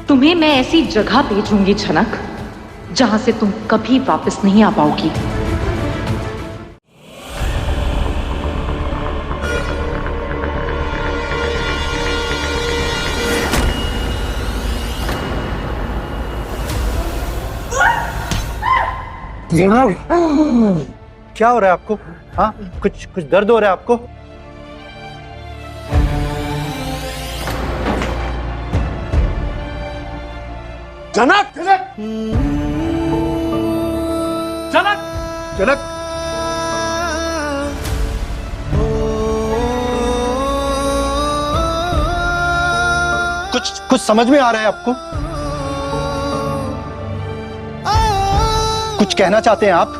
तुम्हें मैं ऐसी जगह भेजूंगी झनक, जहां से तुम कभी वापस नहीं आ पाओगी। क्या हो रहा है आपको? हाँ, कुछ दर्द हो रहा है आपको? जनक, जनक, जनक, जनक, कुछ समझ में आ रहा है आपको? कुछ कहना चाहते हैं आप?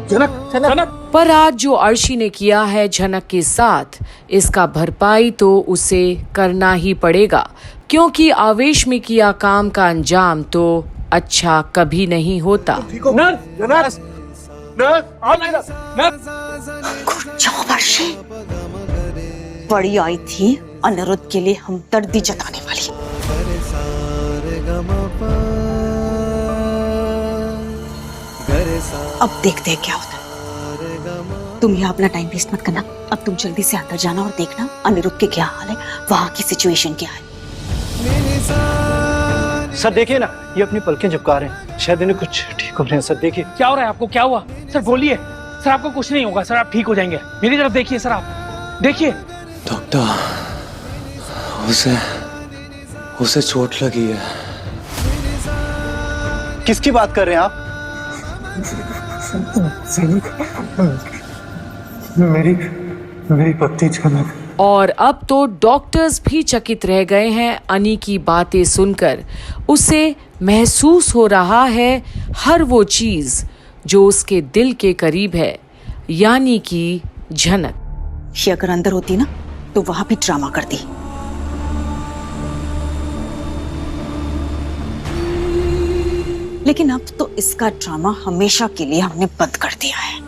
जनक, जनक। पर आज जो अर्शी ने किया है झनक के साथ, इसका भरपाई तो उसे करना ही पड़ेगा, क्योंकि आवेश में किया काम का अंजाम तो अच्छा कभी नहीं होता। जाओ अर्शी, बड़ी आई थी अनिरुद्ध के लिए हमदर्दी जताने वाली। अब देखते हैं क्या होता है। तुम यहाँ अपना टाइम वेस्ट मत करना। अब तुम जल्दी से अंदर जाना और देखना अनिरुद्ध के क्या हाल है, वहाँ की सिचुएशन क्या है। सर देखिए ना, ये अपनी पलकें झपका रहे हैं, शायद इन्हें कुछ ठीक हो रहे हैं। सर देखिए। क्या हो रहा है आपको? क्या हुआ सर? बोलिए सर, आपको कुछ नहीं होगा सर, आप ठीक हो जाएंगे। मेरी तरफ देखिए सर, आप देखिए। डॉक्टर, उसे चोट लगी है। किसकी बात कर रहे हैं आप? मेरी पत्नी झनक। और अब तो डॉक्टर्स भी चकित रह गए हैं अनी की बातें सुनकर। उसे महसूस हो रहा है हर वो चीज जो उसके दिल के करीब है, यानी कि झनक। ये अगर अंदर होती ना तो वहां भी ड्रामा करती। लेकिन अब तो इसका ड्रामा हमेशा के लिए हमने बंद कर दिया है।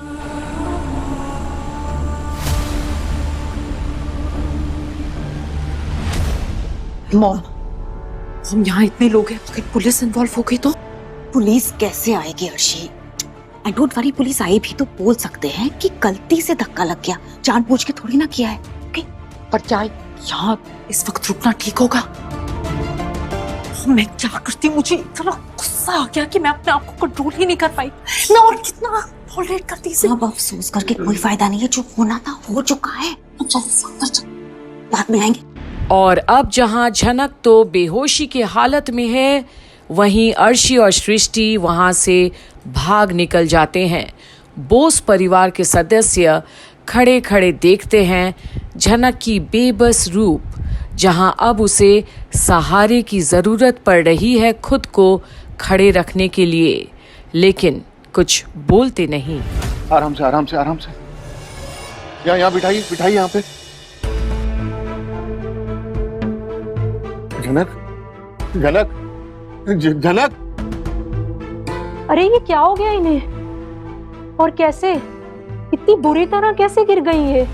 मॉम, हम यहाँ इतने लोग हैं, अगर पुलिस इन्वॉल्व हो गई तो? पुलिस कैसे आएगी Arshi? And don't worry, police आई भी तो बोल सकते हैं कि गलती से धक्का लग गया, जानबूझ के थोड़ी ना किया है। ओके? पर क्या यहाँ इस वक्त रुकना ठीक होगा? मैं क्या करती, मुझे इतना गुस्सा आ गया कि मैं अपने आप को कंट्रोल ही नहीं कर पाई। मैं और कितना टॉलरेट करती इसे। अब अफसोस करके कोई फायदा नहीं है, जो होना था हो चुका है। अब जल्दी से अंदर चल, बाद में आएंगे। और अब जहां झनक तो बेहोशी की हालत में है, वहीं अर्शी और सृष्टि वहां से भाग निकल जाते हैं। बोस परिवार के सदस्य खड़े खड़े देखते हैं झनक की बेबस रूप, जहां अब उसे सहारे की जरूरत पड़ रही है खुद को खड़े रखने के लिए, लेकिन कुछ बोलते नहीं। आराम से, आराम से, आराम से। यहाँ बिठाइए, बिठाइए यहाँ पे। जनक, जनक, जनक। अरे ये क्या हो गया इन्हें? और कैसे? इतनी बुरी तरह कैसे गिर गई ये?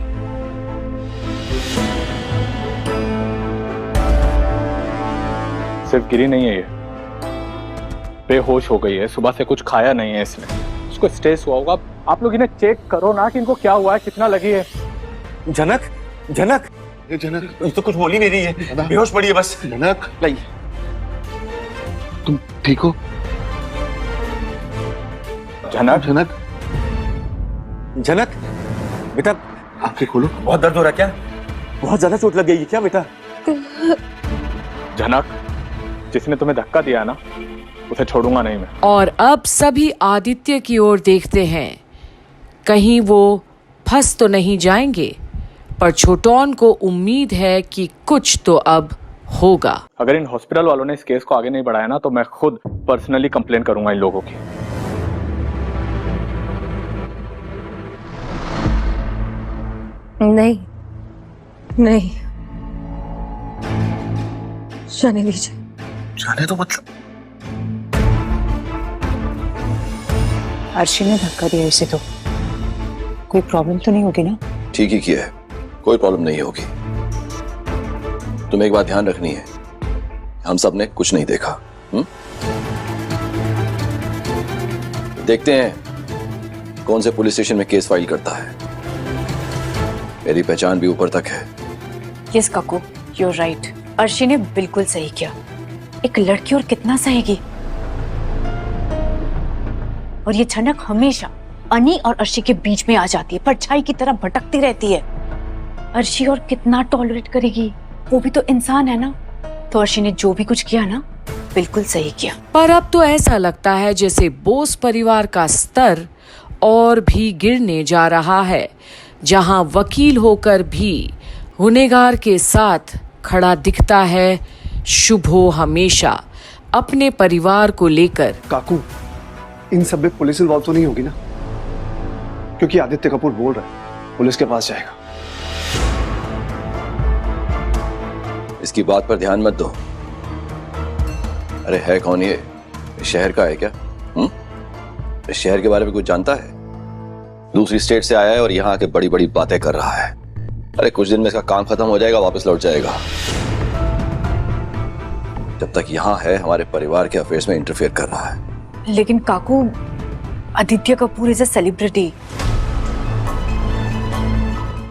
सिर्फ गिरी नहीं है, ये बेहोश हो गई है। सुबह से कुछ खाया नहीं है इसने, उसको स्ट्रेस हुआ होगा। आप लोग इन्हें चेक करो ना कि इनको क्या हुआ है, कितना लगी है। झनक, झनक, ये जनक ये तो कुछ बोल ही नहीं रही है, बेहोश पड़ी है बस। जनक, लाइए। तुम ठीक हो? झनक, जनक, झनक, बेटा आंखें खोलो। बहुत दर्द हो रहा है क्या? बहुत ज्यादा चोट लग गई है क्या बेटा? झनक, जिसने तुम्हें धक्का दिया ना, उसे छोड़ूंगा नहीं मैं। और अब सभी आदित्य की ओर देखते हैं, कहीं वो फंस तो नहीं जाएंगे। पर छोटौन को उम्मीद है कि कुछ तो अब होगा। अगर इन हॉस्पिटल वालों ने इस केस को आगे नहीं बढ़ाया ना, तो मैं खुद पर्सनली कंप्लेन करूंगा इन लोगों की। नहीं, नहीं, जाने दीजिए। जाने तो मतलब? अर्शी ने धक्का दिया इसे, तो कोई प्रॉब्लम तो नहीं होगी ना? ठीक ही किया है, कोई प्रॉब्लम नहीं होगी। तुम्हें एक बात ध्यान रखनी है, हम सब ने कुछ नहीं देखा। देखते हैं कौन से पुलिस स्टेशन में केस फाइल करता है। मेरी पहचान भी ऊपर तक है। Yes Kaku, you right. Arshi ने बिल्कुल सही किया। एक लड़की और कितना सहेगी। और ये झनक हमेशा अनी और अर्शी के बीच में आ जाती है, परछाई की तरह भटकती रहती है। अर्शी और कितना टॉलरेट करेगी, वो भी तो इंसान है ना। तो अर्शी ने जो भी कुछ किया ना, बिल्कुल सही किया। पर अब तो ऐसा लगता है जैसे बोस परिवार का स्तर और भी गिरने जा रहा है, जहां वकील होकर भी गुनहगार के साथ खड़ा दिखता है शुभो, हमेशा अपने परिवार को लेकर। काकू, इन सब में पुलिस इन्वॉल्व तो नहीं होगी ना? क्योंकि आदित्य कपूर बोल रहा है पुलिस के पास जाएगा। इसकी बात पर ध्यान मत दो। अरे है कौन ये? शहर का है क्या? इस शहर के बारे में कुछ जानता है? दूसरी स्टेट से आया है और यहाँ आके बड़ी बड़ी बातें कर रहा है। अरे कुछ दिन में इसका काम खत्म हो जाएगा, वापस लौट जाएगा। जब तक यहाँ है हमारे परिवार के अफेयर्स में इंटरफेयर कर रहा है। लेकिन काकू, Aditya Kapoor is a celebrity.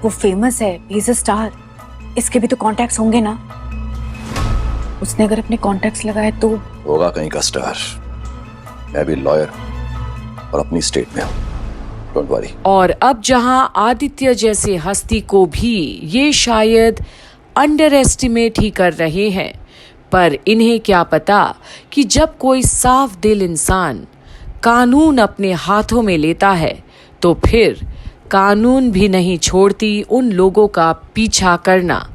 वो फेमस है, ही इज अ स्टार। इसके भी तो कॉन्टैक्ट्स होंगे ना। उसने अगर अपने कॉन्टैक्ट्स लगाए तो होगा कहीं का स्टार। मैं भी लॉयर और अपनी स्टेट में हूं, डोंट वरी। और अब जहां आदित्य जैसे हस्ती को भी ये शायद अंडर एस्टिमेट ही कर रहे हैं, पर इन्हें क्या पता कि जब कोई साफ दिल इंसान कानून अपने हाथों में लेता है तो फिर कानून भी नहीं छोड़ती उन लोगों का पीछा करना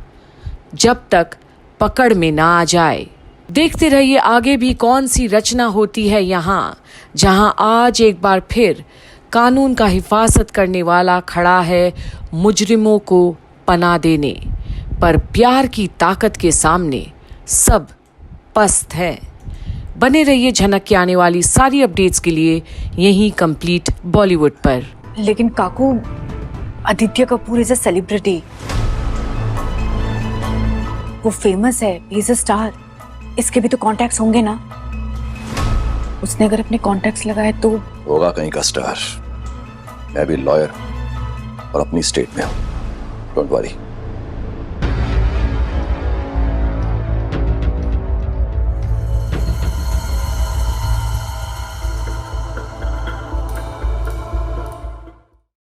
जब तक पकड़ में ना आ जाए। देखते रहिए आगे भी कौन सी रचना होती है यहाँ, जहां आज एक बार फिर कानून का हिफाजत करने वाला खड़ा है मुजरिमों को पनाह देने। पर प्यार की ताकत के सामने सब पस्त है। बने रहिए झनक के आने वाली सारी अपडेट्स के लिए यहीं कंप्लीट बॉलीवुड पर। लेकिन काकू, Aditya Kapoor is a celebrity. वो फेमस है, ही इज अ स्टार। इसके भी तो कॉन्टैक्ट्स होंगे ना। उसने अगर अपने कॉन्टैक्ट्स लगाए तो होगा कहीं का स्टार। मैं भी लॉयर और अपनी स्टेट में हूं, डोंट वरी।